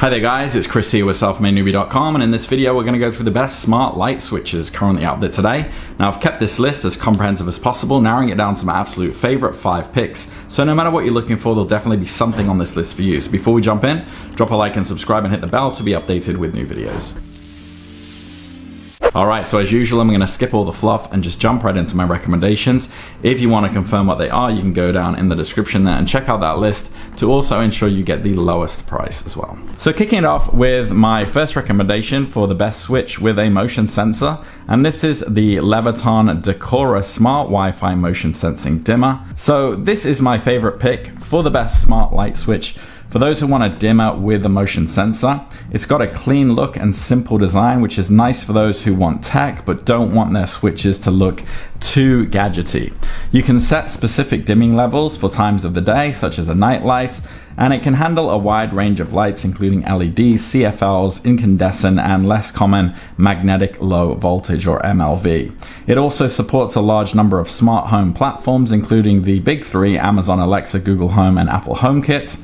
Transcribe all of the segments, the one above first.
Hi there guys, it's Chris here with selfmadenewbie.com, and in this video we're going to go through the best smart light switches currently out there today. Now I've kept this list as comprehensive as possible, narrowing it down to my absolute favorite 5 picks. So no matter what you're looking for, there'll definitely be something on this list for you. So before we jump in, drop a like and subscribe and hit the bell to be updated with new videos. Alright, so as usual, I'm going to skip all the fluff and just jump right into my recommendations. If you want to confirm what they are, you can go down in the description there and check out that list to also ensure you get the lowest price as well. So kicking it off with my first recommendation for the best switch with a motion sensor, and this is the Leviton Decora Smart Wi-Fi Motion Sensing Dimmer. So this is my favorite pick for the best smart light switch. For those who want a dimmer with a motion sensor, it's got a clean look and simple design, which is nice for those who want tech but don't want their switches to look too gadgety. You can set specific dimming levels for times of the day, such as a night light, and it can handle a wide range of lights, including LEDs, CFLs, incandescent, and less common magnetic low voltage or MLV. It also supports a large number of smart home platforms, including the big three: Amazon Alexa, Google Home, and Apple HomeKit.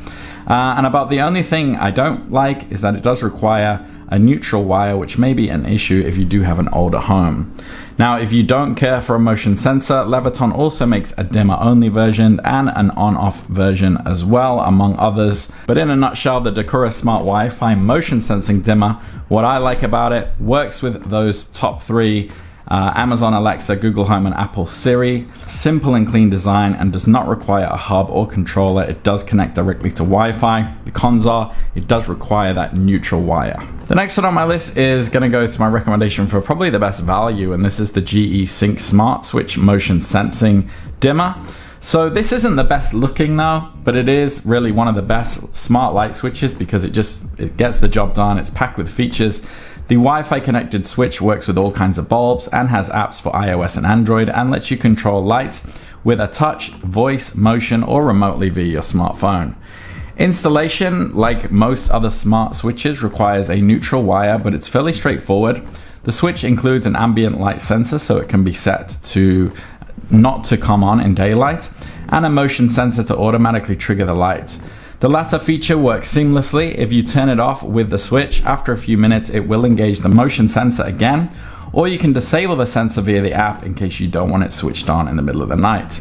And about the only thing I don't like is that it does require a neutral wire, which may be an issue if you do have an older home. Now, if you don't care for a motion sensor, Leviton also makes a dimmer-only version and an on-off version as well, among others. But in a nutshell, the Decora Smart Wi-Fi Motion Sensing Dimmer, what I like about it, works with those top three: Amazon Alexa, Google Home, and Apple Siri. Simple and clean design, and does not require a hub or controller. It does connect directly to Wi-Fi. The cons are, it does require that neutral wire. The next one on my list is going to go to my recommendation for probably the best value, and this is the GE Sync Smart Switch Motion Sensing Dimmer. So this isn't the best looking now, but it is really one of the best smart light switches because it gets the job done. It's packed with features. The Wi-Fi connected switch works with all kinds of bulbs and has apps for iOS and Android, and lets you control lights with a touch, voice, motion, or remotely via your smartphone. Installation, like most other smart switches, requires a neutral wire, but it's fairly straightforward. The switch includes an ambient light sensor, so it can be set to not to come on in daylight, and a motion sensor to automatically trigger the light. The latter feature works seamlessly. If you turn it off with the switch, after a few minutes it will engage the motion sensor again, or you can disable the sensor via the app in case you don't want it switched on in the middle of the night.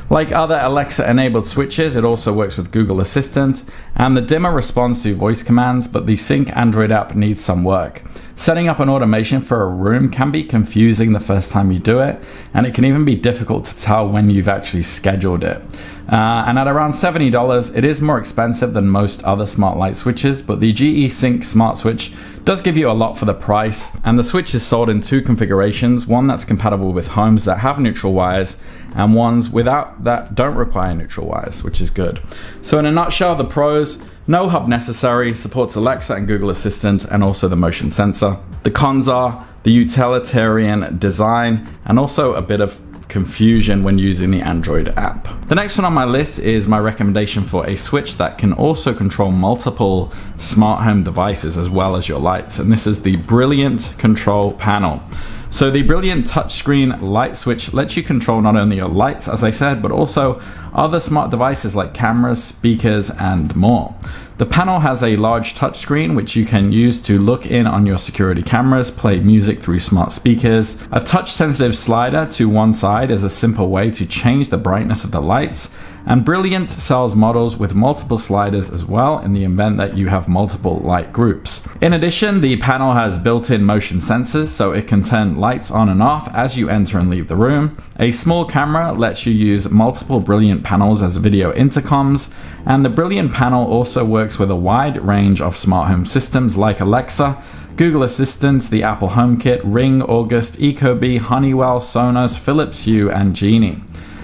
Like other Alexa-enabled switches, it also works with Google Assistant, and the dimmer responds to voice commands, but the Sync Android app needs some work. Setting up an automation for a room can be confusing the first time you do it, and it can even be difficult to tell when you've actually scheduled it. And at around $70, it is more expensive than most other smart light switches, but the GE Sync Smart Switch does give you a lot for the price, and the switch is sold in 2 configurations: one that's compatible with homes that have neutral wires, and ones without that don't require neutral wires, which is good. So in a nutshell, the pros: no hub necessary, supports Alexa and Google Assistant, and also the motion sensor. The cons are the utilitarian design and also a bit of confusion when using the Android app. The next one on my list is my recommendation for a switch that can also control multiple smart home devices as well as your lights, and this is the Brilliant Control Panel. So the Brilliant touchscreen light switch lets you control not only your lights, as I said, but also other smart devices like cameras, speakers, and more. The panel has a large touchscreen which you can use to look in on your security cameras, play music through smart speakers. A touch-sensitive slider to one side is a simple way to change the brightness of the lights, and Brilliant sells models with multiple sliders as well in the event that you have multiple light groups. In addition, the panel has built-in motion sensors, so it can turn lights on and off as you enter and leave the room. A small camera lets you use multiple Brilliant panels as video intercoms, and the Brilliant panel also works with a wide range of smart home systems like Alexa, Google Assistant, the Apple HomeKit, Ring, August, Ecobee, Honeywell, Sonos, Philips Hue, and Genie.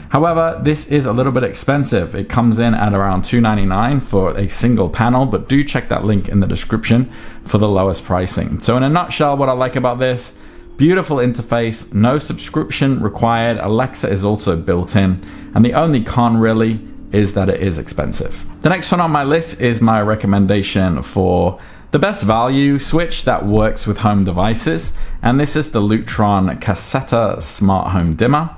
However, this is a little bit expensive. It comes in at around $299 for a single panel, but do check that link in the description for the lowest pricing. So in a nutshell, what I like about this: beautiful interface, no subscription required, Alexa is also built in, and the only con really is that it is expensive. The next one on my list is my recommendation for the best value switch that works with home devices, and this is the Lutron Cassetta Smart Home Dimmer.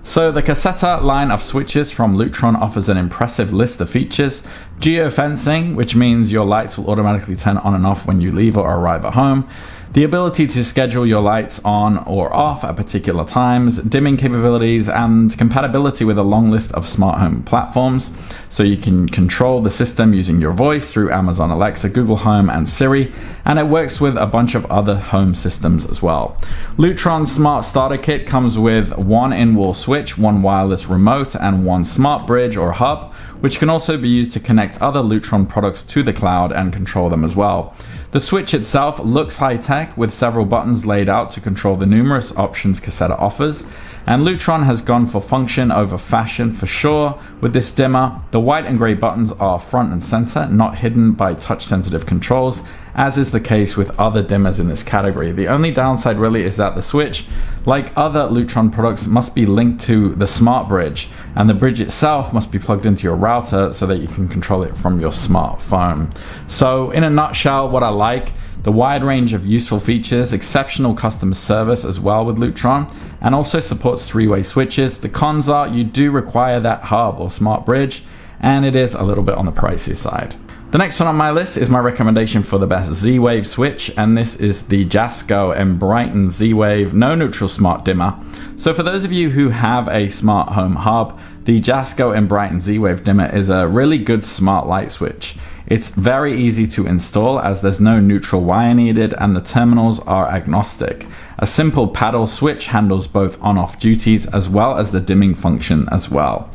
So the Cassetta line of switches from Lutron offers an impressive list of features geofencing, which means your lights will automatically turn on and off when you leave or arrive at home, the ability to schedule your lights on or off at particular times, dimming capabilities, and compatibility with a long list of smart home platforms, so you can control the system using your voice through Amazon Alexa, Google Home, and Siri, and it works with a bunch of other home systems as well. Lutron's Smart Starter Kit comes with one in-wall switch, one wireless remote, and one smart bridge or hub, which can also be used to connect other Lutron products to the cloud and control them as well. The switch itself looks high-tech, with several buttons laid out to control the numerous options Cassetta offers, and Lutron has gone for function over fashion for sure with this dimmer. The white and grey buttons are front and center, not hidden by touch-sensitive controls, as is the case with other dimmers in this category. The only downside really is that the switch, like other Lutron products, must be linked to the smart bridge, and the bridge itself must be plugged into your router so that you can control it from your smartphone. So in a nutshell, what I like: the wide range of useful features, exceptional customer service as well with Lutron, and also supports three-way switches. The cons are you do require that hub or smart bridge, and it is a little bit on the pricey side. The next one on my list is my recommendation for the best Z-Wave switch, and this is the Jasco Brighton Z-Wave No Neutral Smart Dimmer. So for those of you who have a smart home hub, the Jasco Brighton Z-Wave dimmer is a really good smart light switch. It's very easy to install as there's no neutral wire needed and the terminals are agnostic. A simple paddle switch handles both on-off duties as well as the dimming function as well.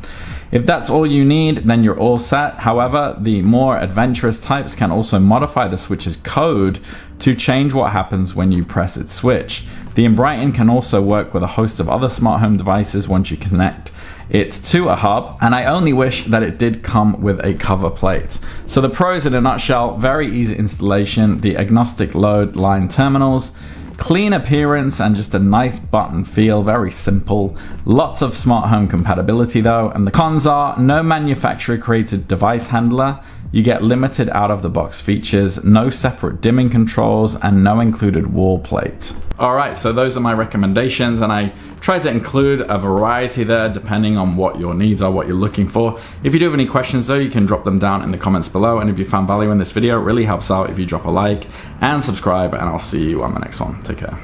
If that's all you need, then you're all set. However, the more adventurous types can also modify the switch's code to change what happens when you press its switch. The Brighton can also work with a host of other smart home devices once you connect it to a hub, and I only wish that it did come with a cover plate. So the pros in a nutshell: very easy installation, the agnostic load line terminals, clean appearance, and just a nice button feel, very simple. Lots of smart home compatibility though, and the cons are no manufacturer created device handler, you get limited out of the box features, no separate dimming controls, and no included wall plate. Alright, so those are my recommendations, and I tried to include a variety there depending on what your needs are, what you're looking for. If you do have any questions though, you can drop them down in the comments below, and if you found value in this video, it really helps out if you drop a like and subscribe, and I'll see you on the next one. Take care.